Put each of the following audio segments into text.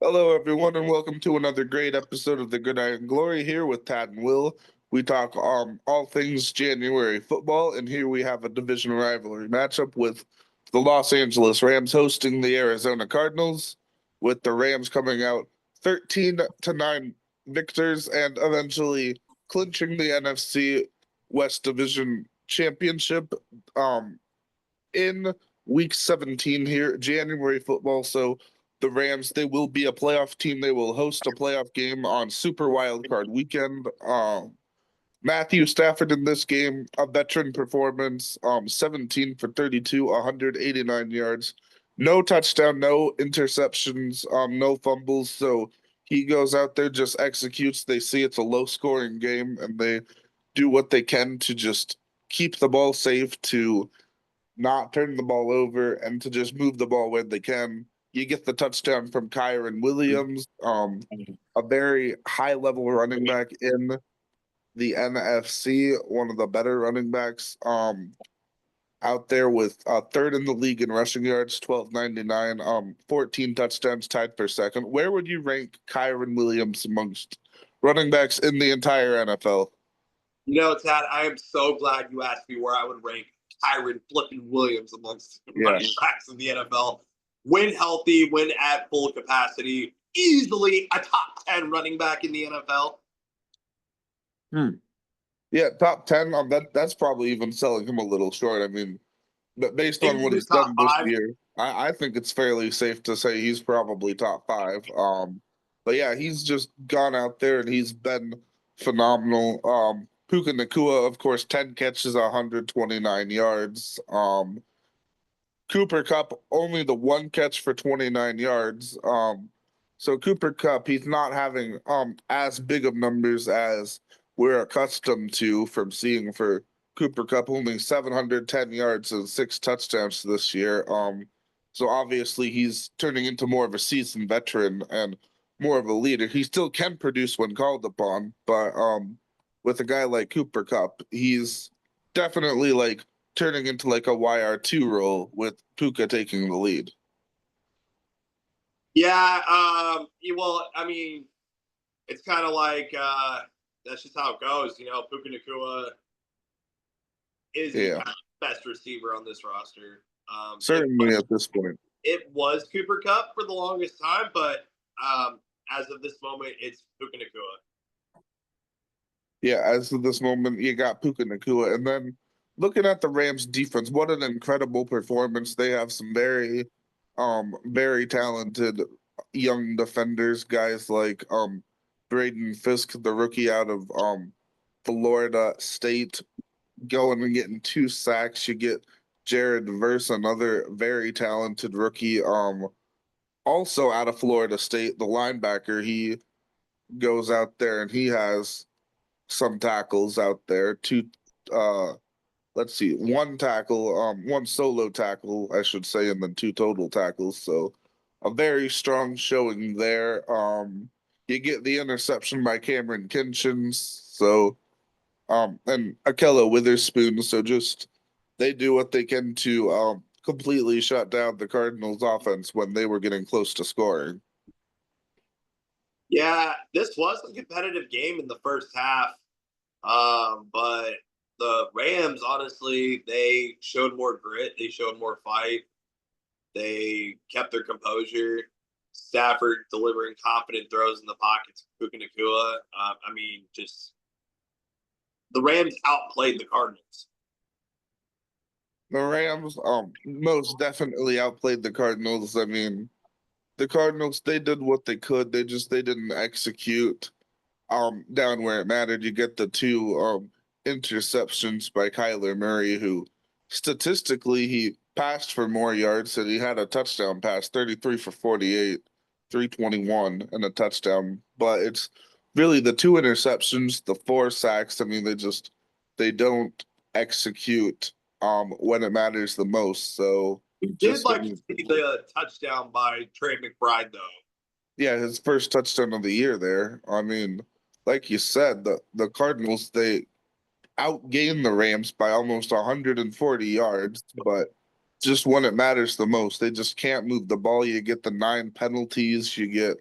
Hello, everyone, and welcome to another great episode of the Good Night and Glory here with Tad and Will. We talk all things January football, and here we have a division rivalry matchup with the Los Angeles Rams hosting the Arizona Cardinals, with the Rams coming out 13-9 victors and eventually clinching the NFC West Division Championship um, in week 17 here, January football. So the Rams, they will be a playoff team. They will host a playoff game on Super Wild Card weekend. Matthew Stafford in this game, a veteran performance, 17 for 32, 189 yards, no touchdown, no interceptions, no fumbles. So he goes out there, just executes. They see it's a low scoring game and they do what they can to just keep the ball safe, to not turn the ball over, and to just move the ball when they can. You get the touchdown from Kyron Williams, a very high level running back in the NFC, one of the better running backs out there, with third in the league in rushing yards, 1299, 14 touchdowns, tied for second. Where would you rank Kyron Williams amongst running backs in the entire NFL? Tad, I am so glad you asked me where I would rank Kyron flipping Williams amongst Yeah. running backs in the NFL. When healthy, when at full capacity, easily a top 10 running back in the NFL. Yeah, top 10 on that's probably even selling him a little short. I mean, but based on what Easily he's top done this five. year, I think it's fairly safe to say he's probably top five. But yeah, he's just gone out there and he's been phenomenal. Puka Nakua, of course, 10 catches, 129 yards. Cooper Cup, only the one catch for 29 yards. So Cooper Cup, he's not having as big of numbers as we're accustomed to from seeing for Cooper Cup, only 710 yards and six touchdowns this year. So obviously he's turning into more of a seasoned veteran and more of a leader. He still can produce when called upon, but with a guy like Cooper Cup, he's definitely like turning into like a YR2 role with Puka taking the lead. Yeah, well, I mean, it's kind of like that's just how it goes. Puka Nakua is the Yeah, best receiver on this roster. certainly at this point. It was Cooper Cup for the longest time, but as of this moment, it's Puka Nakua. Yeah, as of this moment, you got Puka Nakua. And then looking at the Rams defense, what an incredible performance. They have some very talented young defenders, guys like Braden Fisk, the rookie out of Florida State, going and getting two sacks. You get Jared Verse, another very talented rookie, also out of Florida State, the linebacker. He goes out there and he has some tackles out there. Uh, let's see, one solo tackle, I should say, and then two total tackles. So a very strong showing there. You get the interception by Cameron Kinchins. So and Akello Witherspoon. So just they do what they can to completely shut down the Cardinals' offense when they were getting close to scoring. Yeah, this was a competitive game in the first half, but the Rams, honestly, they showed more grit. They showed more fight. They kept their composure. Stafford delivering confident throws in the pockets of Puka Nakua. I mean, just the Rams outplayed the Cardinals. The Rams most definitely outplayed the Cardinals. I mean, the Cardinals, they did what they could. They didn't execute down where it mattered. You get the two interceptions by Kyler Murray, who statistically he passed for more yards and he had a touchdown pass, 33 for 48, 321 and a touchdown. But it's really the two interceptions, the four sacks. I mean, they don't execute when it matters the most. So We did just like to see the touchdown by Trey McBride, though. yeah, his first touchdown of the year there. I mean, like you said, the Cardinals, they outgained the Rams by almost 140 yards, but just when it matters the most. They just can't move the ball. You get the 9 penalties. You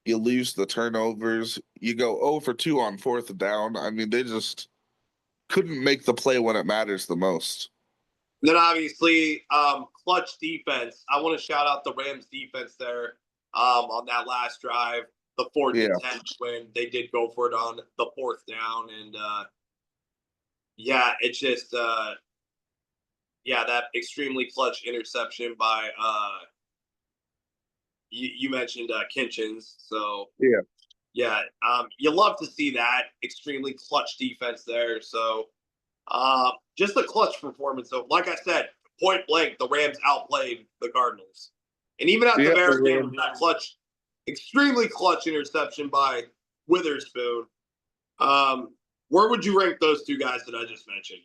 lose the turnovers. You go 0 for 2 on 4th down. I mean, they just couldn't make the play when it matters the most. Then obviously, clutch defense. I want to shout out the Rams defense there on that last drive, the 4th Yeah. and 10 when they did go for it on the 4th down. And yeah, it's just that extremely clutch interception by you mentioned Kinchins. So yeah, you love to see that extremely clutch defense there. So just a clutch performance. So, like I said, point blank, the Rams outplayed the Cardinals. And even at the very end, that clutch, extremely clutch interception by Witherspoon. Where would you rank those two guys that I just mentioned?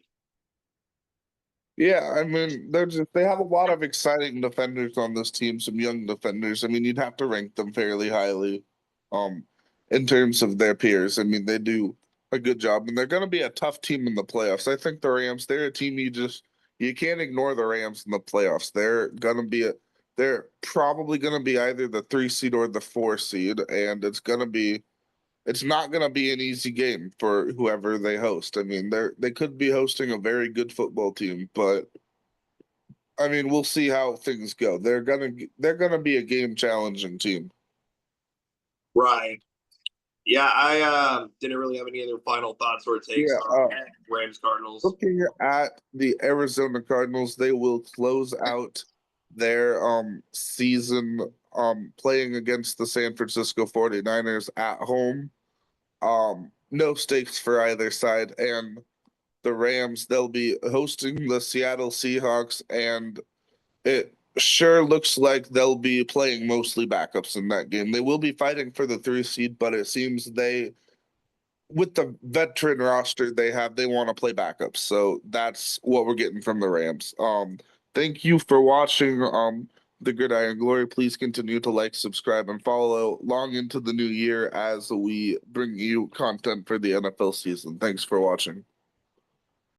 Yeah, I mean, they have a lot of exciting defenders on this team, some young defenders. I mean, you'd have to rank them fairly highly, um, in terms of their peers. I mean, they do a good job, and they're going to be a tough team in the playoffs. I think the Rams, they're a team you can't ignore the Rams in the playoffs. They're probably going to be either the 3 seed or the 4 seed, and it's not going to be an easy game for whoever they host. I mean, they could be hosting a very good football team, but I mean, we'll see how things go. They're gonna be a game challenging team. Right. Yeah, I didn't really have any other final thoughts or takes on Rams Cardinals. Looking at the Arizona Cardinals, they will close out their season playing against the San Francisco 49ers at home. No stakes for either side, and the Rams, they'll be hosting the Seattle Seahawks, and it sure looks like they'll be playing mostly backups in that game. They will be fighting for the 3 seed, but it seems with the veteran roster they have, they want to play backups. So that's what we're getting from the Rams. Thank you for watching the Gridiron Glory. Please continue to like, subscribe, and follow long into the new year as we bring you content for the NFL season. Thanks for watching.